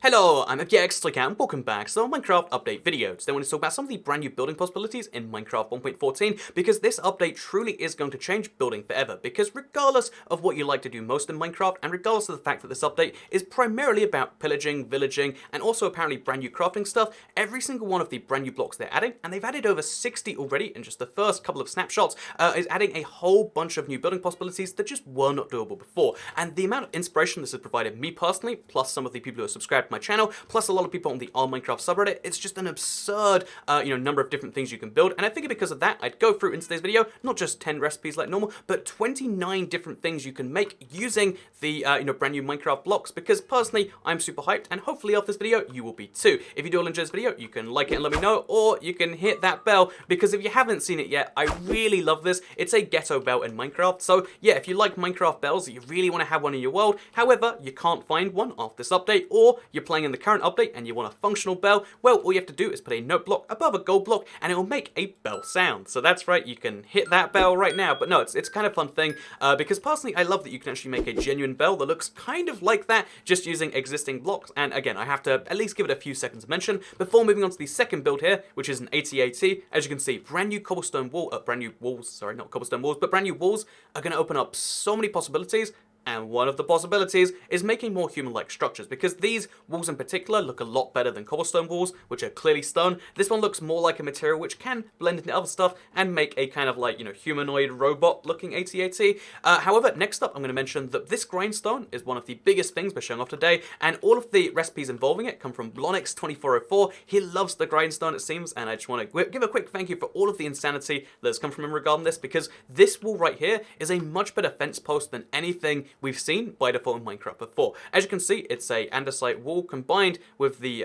Hello, I'm FGX and welcome back to the Minecraft update video. Today I want to talk about some of the brand new building possibilities in Minecraft 1.14 because this update truly is going to change building forever, because regardless of what you like to do most in Minecraft, and regardless of the fact that this update is primarily about pillaging, villaging, and also apparently brand new crafting stuff, every single one of the brand new blocks they're adding, and they've added over 60 already in just the first couple of snapshots, is adding a whole bunch of new building possibilities that just were not doable before. And the amount of inspiration this has provided me personally, plus some of the people who are subscribed to my channel, plus a lot of people on the Minecraft subreddit, it's just an absurd number of different things you can build. And I figured because of that, I'd go through in today's video not just 10 recipes like normal, but 29 different things you can make using the brand new Minecraft blocks, because personally I'm super hyped, and hopefully after this video you will be too. If you do enjoy this video, you can like it and let me know, or you can hit that bell, because if you haven't seen it yet, I really love this. It's a Ghetto Bell in Minecraft. So yeah, if you like Minecraft bells, you really want to have one in your world, however you can't find one after this update, or you're playing in the current update and you want a functional bell, well, all you have to do is put a note block above a gold block and it will make a bell sound. So that's right, you can hit that bell right now. But no, it's kind of a fun thing, because personally I love that you can actually make a genuine bell that looks kind of like that, just using existing blocks. And again, I have to at least give it a few seconds of mention before moving on to the second build here, which is an 8080. As you can see, brand new cobblestone wall, brand new walls, sorry, not cobblestone walls, but brand new walls are going to open up so many possibilities. And one of the possibilities is making more human-like structures, because these walls in particular look a lot better than cobblestone walls, which are clearly stone. This one looks more like a material which can blend into other stuff and make a kind of like, humanoid robot-looking AT-AT. However, next up I'm going to mention that this grindstone is one of the biggest things we're showing off today, and all of the recipes involving it come from Blonix2404. He loves the grindstone, it seems, and I just want to give a quick thank you for all of the insanity that has come from him regarding this, because this wall right here is a much better fence post than anything we've seen by default in Minecraft before. As you can see, it's a andesite wall combined with the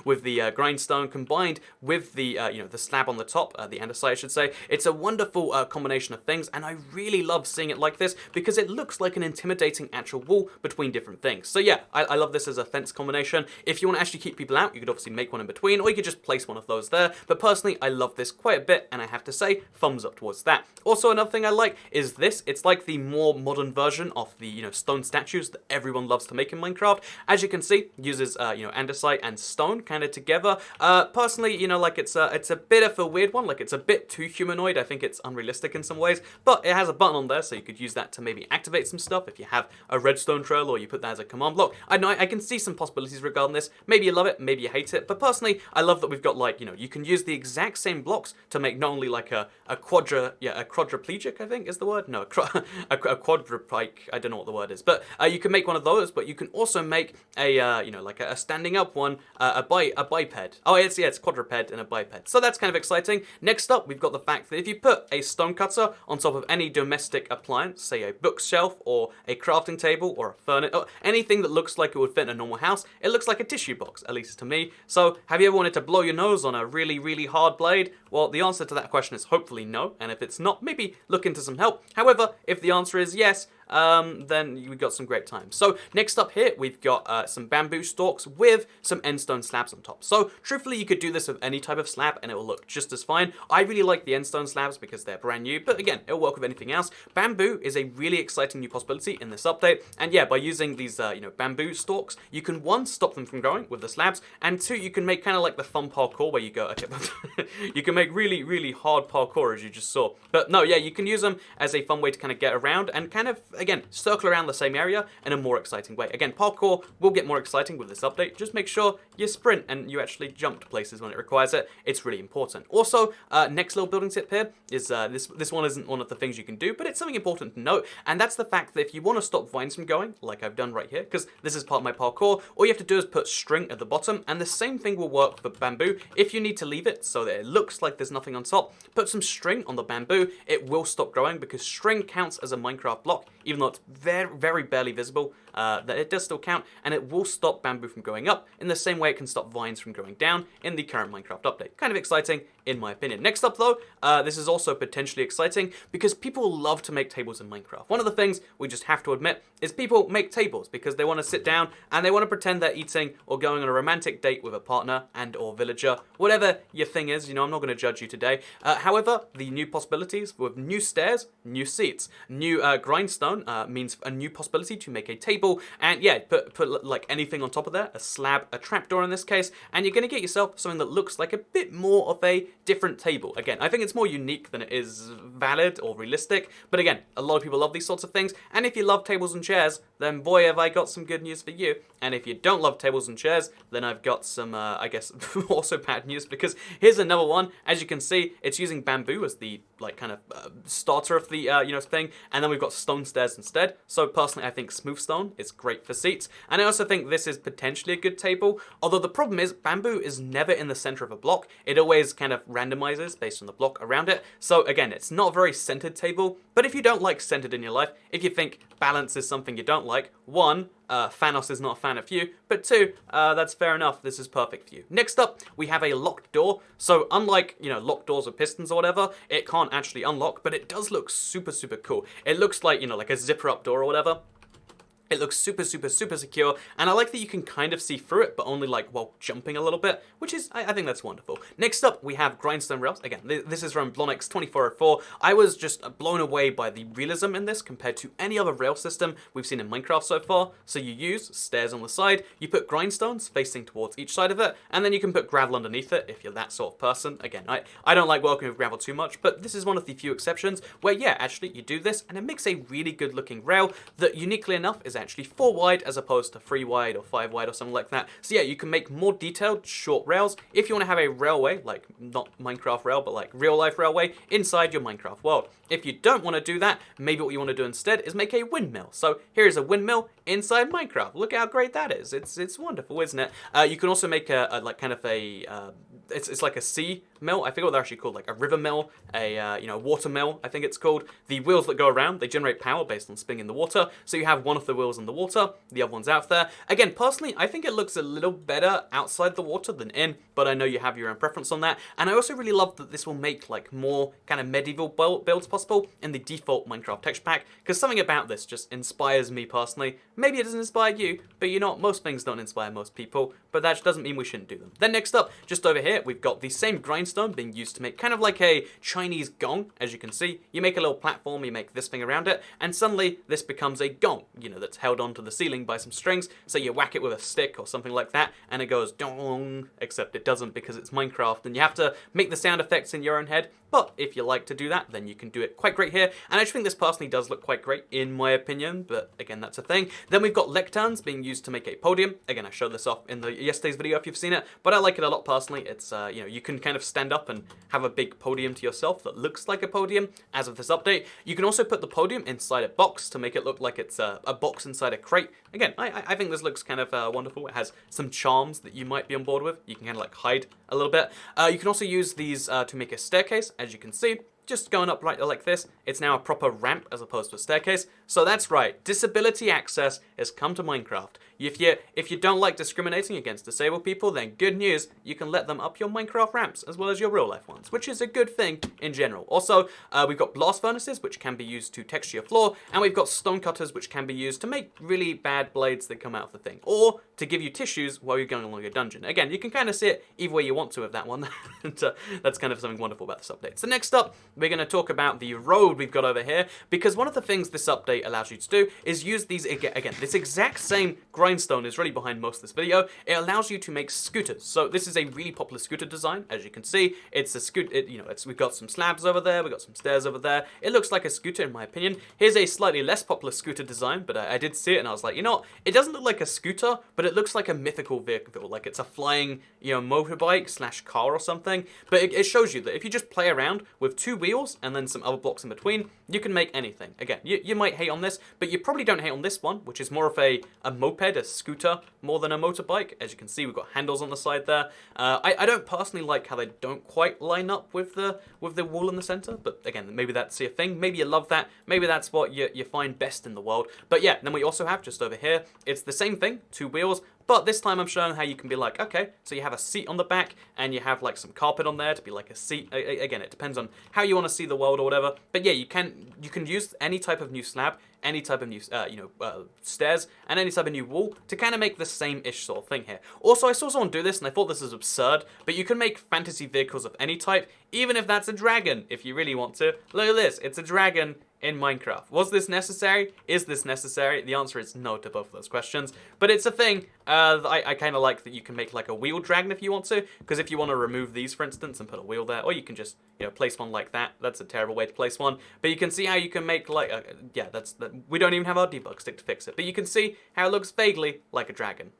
with the grindstone, combined with the the slab on the top, the andesite I should say. It's a wonderful combination of things, and I really love seeing it like this because it looks like an intimidating actual wall between different things. So yeah, I love this as a fence combination. If you want to actually keep people out, you could obviously make one in between, or you could just place one of those there. But personally, I love this quite a bit, and I have to say, thumbs up towards that. Also, another thing I like is this. It's like the more modern version of the stone statues that everyone loves to make in Minecraft. As you can see, uses andesite and stone kind of together. Personally, like it's a bit of a weird one. Like, it's a bit too humanoid. I think it's unrealistic in some ways, but it has a button on there, so you could use that to maybe activate some stuff if you have a redstone trail, or you put that as a command block. I know I can see some possibilities regarding this. Maybe you love it, maybe you hate it, but personally, I love that we've got, like, you can use the exact same blocks to make not only like a quadriplegic, I think is the word. No, a quadrupike. I don't know what the word is, but you can make one of those, but you can also make a like a standing up one, a biped. Oh, it's quadruped and a biped. So that's kind of exciting. Next up, we've got the fact that if you put a stone cutter on top of any domestic appliance, say a bookshelf or a crafting table or a furnace, or anything that looks like it would fit in a normal house, it looks like a tissue box, at least to me. So have you ever wanted to blow your nose on a really, really hard blade? Well, the answer to that question is hopefully no, and if it's not, maybe look into some help. However, if the answer is yes, then we got some great times. So next up here, we've got some bamboo stalks with some endstone slabs on top. So truthfully, you could do this with any type of slab and it will look just as fine. I really like the endstone slabs because they're brand new, but again, it'll work with anything else. Bamboo is a really exciting new possibility in this update, and yeah, by using these bamboo stalks, you can, one, stop them from growing with the slabs, and two, you can make kind of like the fun parkour where you go, okay, you can make really, really hard parkour, as you just saw. But no, yeah, you can use them as a fun way to kind of get around and kind of, again, circle around the same area in a more exciting way. Again, parkour will get more exciting with this update. Just make sure you sprint and you actually jump to places when it requires it. It's really important. Also, next little building tip here is this one isn't one of the things you can do, but it's something important to note, and that's the fact that if you want to stop vines from going, like I've done right here, because this is part of my parkour, all you have to do is put string at the bottom, and the same thing will work for bamboo. If you need to leave it so that it looks like there's nothing on top, put some string on the bamboo. It will stop growing because string counts as a Minecraft block, even though it's very, very barely visible, that it does still count, and it will stop bamboo from going up in the same way it can stop vines from going down in the current Minecraft update. Kind of exciting, in my opinion. Next up though, this is also potentially exciting because people love to make tables in Minecraft. One of the things we just have to admit is people make tables because they want to sit down and they want to pretend they're eating or going on a romantic date with a partner and or villager, whatever your thing is. I'm not going to judge you today. However, the new possibilities with new stairs, new seats, new grindstone, Grindstone means a new possibility to make a table, and yeah, put like anything on top of there, a slab, a trapdoor in this case, and you're going to get yourself something that looks like a bit more of a different table. Again, I think it's more unique than it is valid or realistic, but again, a lot of people love these sorts of things, and if you love tables and chairs, then boy have I got some good news for you. And if you don't love tables and chairs, then I've got some, I guess, also bad news, because here's another one. As you can see, it's using bamboo as the, like, kind of starter of the, thing, and then we've got stone stairs instead. So personally, I think smooth stone is great for seats, and I also think this is potentially a good table, although the problem is bamboo is never in the center of a block. It always kind of randomizes based on the block around it. So again, it's not a very centered table, but if you don't like centered in your life, if you think balance is something you don't like, one, Thanos is not a fan of you, but two, that's fair enough, this is perfect for you. Next up, we have a locked door. So unlike, locked doors with pistons or whatever, it can't actually unlock, but it does look super, super cool. It looks like, like a zipper up door or whatever. It looks super, super, super secure, and I like that you can kind of see through it, but only like while jumping a little bit, which is, I think that's wonderful. Next up, we have Grindstone Rails. Again, this is from Blonix 2404. I was just blown away by the realism in this compared to any other rail system we've seen in Minecraft so far. So you use stairs on the side, you put grindstones facing towards each side of it, and then you can put gravel underneath it if you're that sort of person. Again, I don't like working with gravel too much, but this is one of the few exceptions where, yeah, actually you do this, and it makes a really good looking rail that, uniquely enough, is actually 4 wide as opposed to 3 wide or 5 wide or something like that. So yeah, you can make more detailed short rails if you want to have a railway, like not Minecraft rail, but like real life railway inside your Minecraft world. If you don't want to do that, maybe what you want to do instead is make a windmill. So here's a windmill inside Minecraft. Look how great that is. It's wonderful, isn't it? You can also make a like kind of a it's like a sea mill. I forget what they're actually called, like a river mill, a water mill, I think it's called. The wheels that go around, they generate power based on spinning in the water. So you have one of the wheels in the water, the other one's out there. Again, personally, I think it looks a little better outside the water than in, but I know you have your own preference on that. And I also really love that this will make like more kind of medieval builds possible in the default Minecraft texture pack, because something about this just inspires me personally. Maybe it doesn't inspire you, but most things don't inspire most people, but that doesn't mean we shouldn't do them. Then next up, just over here, we've got the same grindstone being used to make kind of like a Chinese gong. As you can see, you make a little platform, you make this thing around it, and suddenly this becomes a gong, that's held onto the ceiling by some strings. So you whack it with a stick or something like that, and it goes dong, except it doesn't because it's Minecraft, and you have to make the sound effects in your own head. But if you like to do that, then you can do it quite great here. And I just think this personally does look quite great, in my opinion, but again, that's a thing. Then we've got lecterns being used to make a podium. Again, I showed this off in yesterday's video if you've seen it, but I like it a lot personally. It's, you can kind of stand up and have a big podium to yourself that looks like a podium as of this update. You can also put the podium inside a box to make it look like it's a box inside a crate. Again, I think this looks kind of wonderful. It has some charms that you might be on board with. You can kind of like hide a little bit. You can also use these to make a staircase, as you can see. Just going up right like this, it's now a proper ramp as opposed to a staircase. So that's right, disability access has come to Minecraft. If you don't like discriminating against disabled people, then good news, you can let them up your Minecraft ramps as well as your real life ones, which is a good thing in general. Also, we've got blast furnaces, which can be used to texture your floor, and we've got stone cutters, which can be used to make really bad blades that come out of the thing, or to give you tissues while you're going along your dungeon. Again, you can kind of see it either way you want to with that one. And, that's kind of something wonderful about this update. So next up, we're going to talk about the road we've got over here, because one of the things this update allows you to do is use these, again, this exact same grindstone is really behind most of this video. It allows you to make scooters. So this is a really popular scooter design, as you can see. It's a scooter, we've got some slabs over there, we've got some stairs over there. It looks like a scooter in my opinion. Here's a slightly less popular scooter design, but I did see it and I was like, it doesn't look like a scooter, but it looks like a mythical vehicle, like it's a flying, motorbike slash car or something. But it shows you that if you just play around with 2 wheels and then some other blocks in between, you can make anything. Again, you might hate on this, but you probably don't hate on this one, which is more of a moped, a scooter, more than a motorbike. As you can see, we've got handles on the side there. I don't personally like how they don't quite line up with the wall in the center, but again, maybe that's your thing. Maybe you love that. Maybe that's what you find best in the world. But yeah, then we also have just over here, it's the same thing, 2 wheels, but this time I'm showing how you can be like, okay, so you have a seat on the back and you have like some carpet on there to be like a seat. Again, it depends on how you want to see the world or whatever. But yeah, you can use any type of new slab, any type of new stairs, and any type of new wall to kind of make the same-ish sort of thing here. Also, I saw someone do this and I thought this is absurd, but you can make fantasy vehicles of any type, even if that's a dragon, if you really want to. Look at this, it's a dragon in Minecraft. Was this necessary? Is this necessary? The answer is no to both of those questions. But it's a thing that I kind of like, that you can make like a wheel dragon if you want to. Because if you want to remove these, for instance, and put a wheel there, or you can just, you know, place one like that. That's a terrible way to place one. But you can see how you can make like, yeah, we don't even have our debug stick to fix it. But you can see how it looks vaguely like a dragon.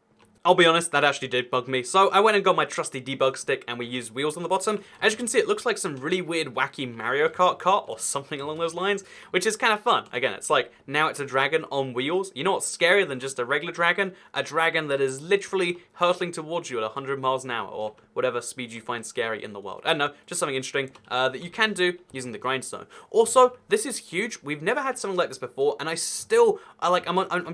I'll be honest, that actually did bug me. So I went and got my trusty debug stick and we used wheels on the bottom. As you can see, it looks like some really weird, wacky Mario Kart cart or something along those lines, which is kind of fun. Again, it's like, now it's a dragon on wheels. You know what's scarier than just a regular dragon? A dragon that is literally hurtling towards you at 100 miles an hour, or whatever speed you find scary in the world. I don't know, just something interesting that you can do using the grindstone. Also, this is huge. We've never had something like this before, and I'm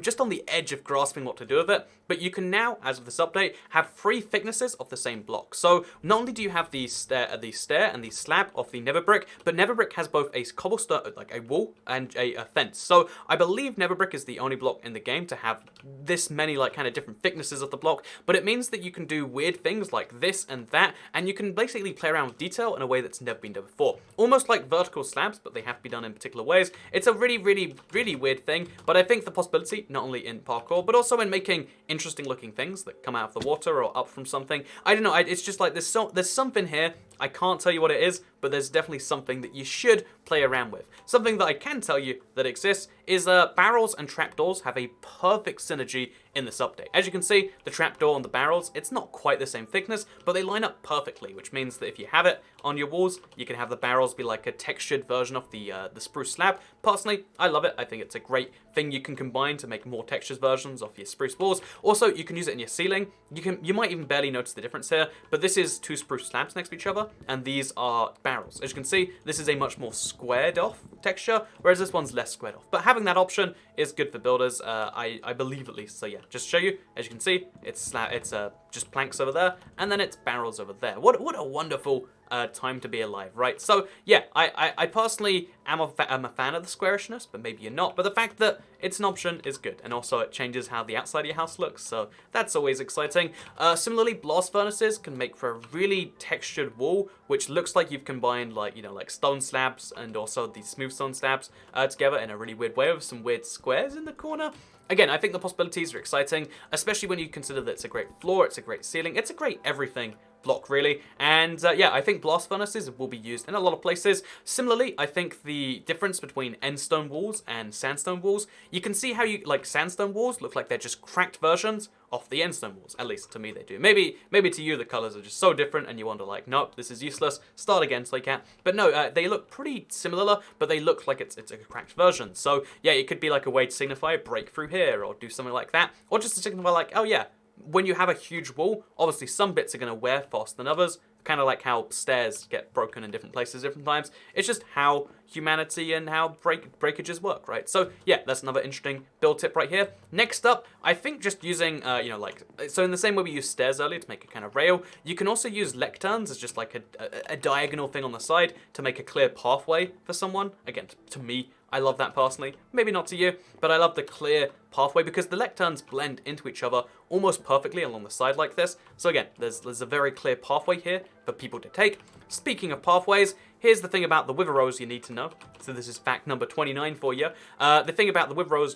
just on the edge of grasping what to do with it. But you can now, as of this update, have 3 thicknesses of the same block. So not only do you have the stair and the slab of the nether brick, but nether brick has both a cobblestone, like a wall, and a fence. So I believe nether brick is the only block in the game to have this many like kind of different thicknesses of the block. But it means that you can do weird things like this and that, and you can basically play around with detail in a way that's never been done before. Almost like vertical slabs, but they have to be done in particular ways. It's a really, really, really weird thing. But I think the possibility, not only in parkour, but also in making interesting looking things that come out of the water or up from something. I don't know, it's just like there's something here. I can't tell you what it is, but there's definitely something that you should play around with. Something that I can tell you that exists is barrels and trapdoors have a perfect synergy in this update. As you can see, the trapdoor and the barrels, it's not quite the same thickness, but they line up perfectly, which means that if you have it on your walls, you can have the barrels be like a textured version of the spruce slab. Personally, I love it. I think it's a great thing you can combine to make more textured versions of your spruce walls. Also, you can use it in your ceiling. You might even barely notice the difference here, but this is 2 spruce slabs next to each other, and these are barrels. As you can see, this is a much more squared off texture, whereas this one's less squared off. But having that option is good for builders, I believe at least. So yeah, just to show you, as you can see, it's just planks over there, and then it's barrels over there. What a wonderful time to be alive, right? So yeah, I personally am a fan of the squarishness, but maybe you're not. But the fact that it's an option is good, and also it changes how the outside of your house looks, so that's always exciting. Similarly, blast furnaces can make for a really textured wall, which looks like you've combined like, you know, like stone slabs and also these smooth stone slabs together in a really weird way with some weird squares in the corner. Again, I think the possibilities are exciting, especially when you consider that it's a great floor, it's a great ceiling, it's a great everything block, really. And yeah, I think blast furnaces will be used in a lot of places. Similarly, I think the difference between endstone walls and sandstone walls, you can see how sandstone walls look like they're just cracked versions of the endstone walls. At least to me they do. Maybe to you the colors are just so different and you wonder like, nope, this is useless, start again so you can. But no, they look pretty similar, but they look like it's a cracked version. So yeah, it could be like a way to signify a breakthrough here, or do something like that, or just to signify like, oh yeah, when you have a huge wall, obviously some bits are going to wear faster than others, kind of like how stairs get broken in different places different times. It's just how humanity and how breakages work, right? So yeah, that's another interesting build tip right here. Next up, I think just using, so in the same way we used stairs earlier to make a kind of rail, you can also use lecterns as just like a diagonal thing on the side to make a clear pathway for someone. Again, to me, I love that personally. Maybe not to you, but I love the clear pathway because the lecterns blend into each other almost perfectly along the side like this. So again, there's a very clear pathway here for people to take. Speaking of pathways, here's the thing about the Wither Rose you need to know. So this is fact number 29 for you. The thing about the Wither Rose,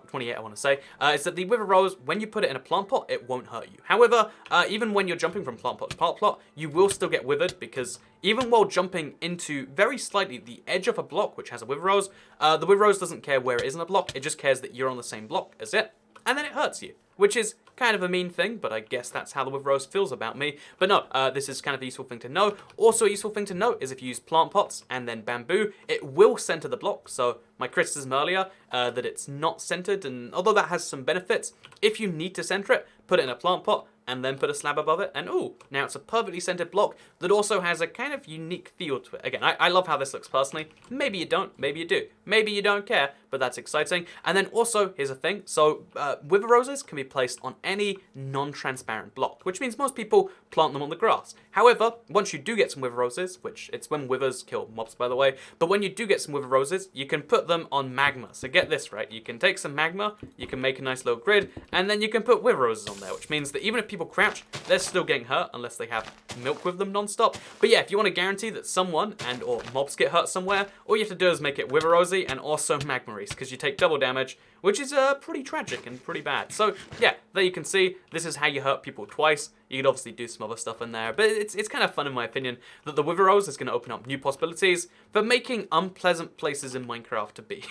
28 I want to say, is that the Wither Rose, when you put it in a plant pot, it won't hurt you. However, even when you're jumping from plant pot to plant plot, you will still get withered because even while jumping into very slightly the edge of a block which has a Wither Rose, the Wither Rose doesn't care where it is in a block, it just cares that you're on the same block as it, and then it hurts you, which is kind of a mean thing, but I guess that's how the Wither Rose feels about me. But no, this is kind of a useful thing to know. Also a useful thing to note is if you use plant pots and then bamboo, it will center the block. So my criticism earlier that it's not centered, and although that has some benefits, if you need to center it, put it in a plant pot and then put a slab above it, and ooh, now it's a perfectly centered block that also has a kind of unique feel to it. Again, I love how this looks personally. Maybe you don't, maybe you do. Maybe you don't care, but that's exciting. And then also, here's a thing. So Wither Roses can be placed on any non-transparent block, which means most people plant them on the grass. However, once you do get some Wither Roses, which it's when withers kill mobs, by the way, but when you do get some Wither Roses, you can put them on magma. So get this, right? You can take some magma, you can make a nice little grid, and then you can put Wither Roses on there, which means that even if people crouch, they're still getting hurt unless they have milk with them non-stop. But yeah, if you want to guarantee that someone and or mobs get hurt somewhere, all you have to do is make it Wither Rosie and also Magma Rose, because you take double damage, which is pretty tragic and pretty bad. So yeah, there you can see, this is how you hurt people twice. You could obviously do some other stuff in there, but it's kind of fun in my opinion that the Wither Rose is going to open up new possibilities for making unpleasant places in Minecraft to be.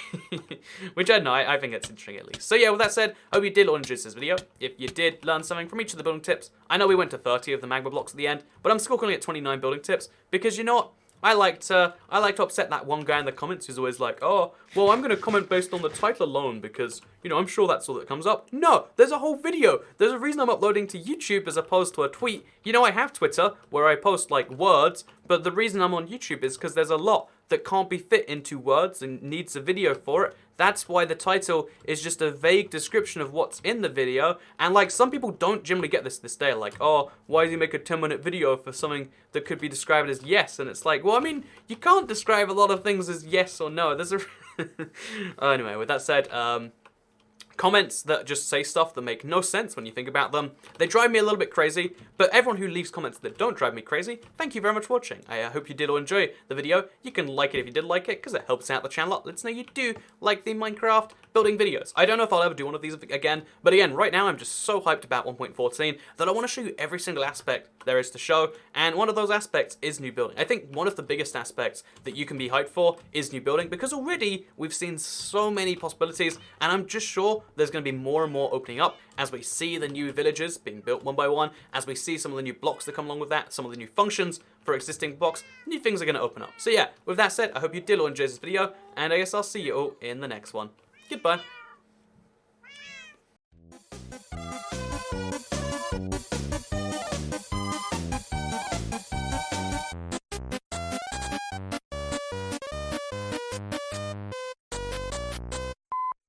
Which I don't know, I think it's interesting at least. So yeah, with that said, I hope you did enjoy this video. If you did learn something from each of the building tips, I know we went to 30 of the magma blocks at the end, but I'm still calling it 29 building tips, because you know what? I like to upset that one guy in the comments who's always like, oh, well, I'm going to comment based on the title alone because, you know, I'm sure that's all that comes up. No, there's a whole video. There's a reason I'm uploading to YouTube as opposed to a tweet. You know, I have Twitter where I post, like, words, but the reason I'm on YouTube is because there's a lot that can't be fit into words and needs a video for it. That's why the title is just a vague description of what's in the video. And like, some people don't generally get this day. Like, oh, why does he make a 10-minute video for something that could be described as yes? And it's like, well, I mean, you can't describe a lot of things as yes or no. There's a... Anyway, with that said, comments that just say stuff that make no sense when you think about them, they drive me a little bit crazy, but everyone who leaves comments that don't drive me crazy, thank you very much for watching. I hope you did all enjoy the video. You can like it if you did like it, because it helps out the channel a lot. Lets know you do like the Minecraft building videos. I don't know if I'll ever do one of these again, but again, right now I'm just so hyped about 1.14 that I want to show you every single aspect there is to show, and one of those aspects is new building. I think one of the biggest aspects that you can be hyped for is new building, because already we've seen so many possibilities, and I'm just sure there's going to be more and more opening up as we see the new villages being built one by one, as we see some of the new blocks that come along with that, some of the new functions for existing blocks, new things are going to open up. So yeah, with that said, I hope you did all enjoy this video, and I guess I'll see you all in the next one. Goodbye.